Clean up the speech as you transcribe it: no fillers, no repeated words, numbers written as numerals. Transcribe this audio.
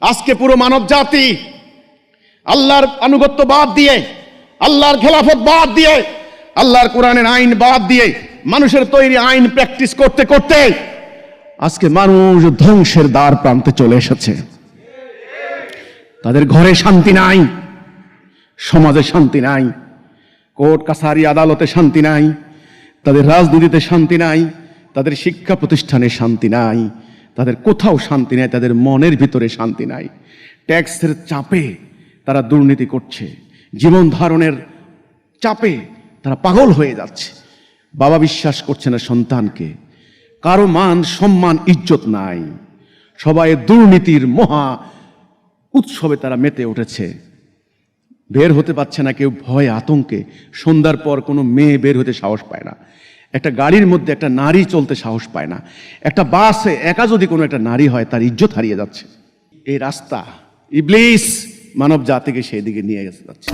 আজকে পুরো মানব জাতি আল্লাহর আনুগত্য বাদ দিয়ে, আল্লাহর খেলাফত বাদ দিয়ে, আল্লাহর কোরআনের আইন বাদ দিয়ে মানুষের তৈরি আইন প্র্যাকটিস করতে করতে আজকে মানুষ ধ্বংসের দ্বার প্রান্তে চলে এসেছে। তাদের ঘরে শান্তি নাই, সমাজে শান্তি নাই, কোর্ট কাছারি আদালতে শান্তি নাই, তাদের রাজনীতিতে শান্তি নাই, তাদের শিক্ষা প্রতিষ্ঠানে শান্তি নাই, তাদের কোথাও শান্তি নাই, তাদের মনের ভিতরে শান্তি নাই। ট্যাক্সের চাপে তারা দুর্নীতি করছে, জীবন ধারণের চাপে তারা পাগল হয়ে যাচ্ছে। বাবা বিশ্বাস করছে না সন্তানকে, কারো মান সম্মান ইজ্জত নাই, সবাই দুর্নীতির মহা উৎসবে তারা মেতে উঠেছে। বের হতে পারছে না কেউ, ভয় আতঙ্কে। সন্ধ্যার পর কোনো মেয়ে বের হতে সাহস পায় না, একটা গাড়ির মধ্যে একটা নারী চলতে সাহস পায় না, একটা বাসে একা যদি কোনো একটা নারী হয় তার ইজ্জত হারিয়ে যাচ্ছে। এই রাস্তা ইবলিস মানব জাতিকে সেই দিকে নিয়ে যাচ্ছে।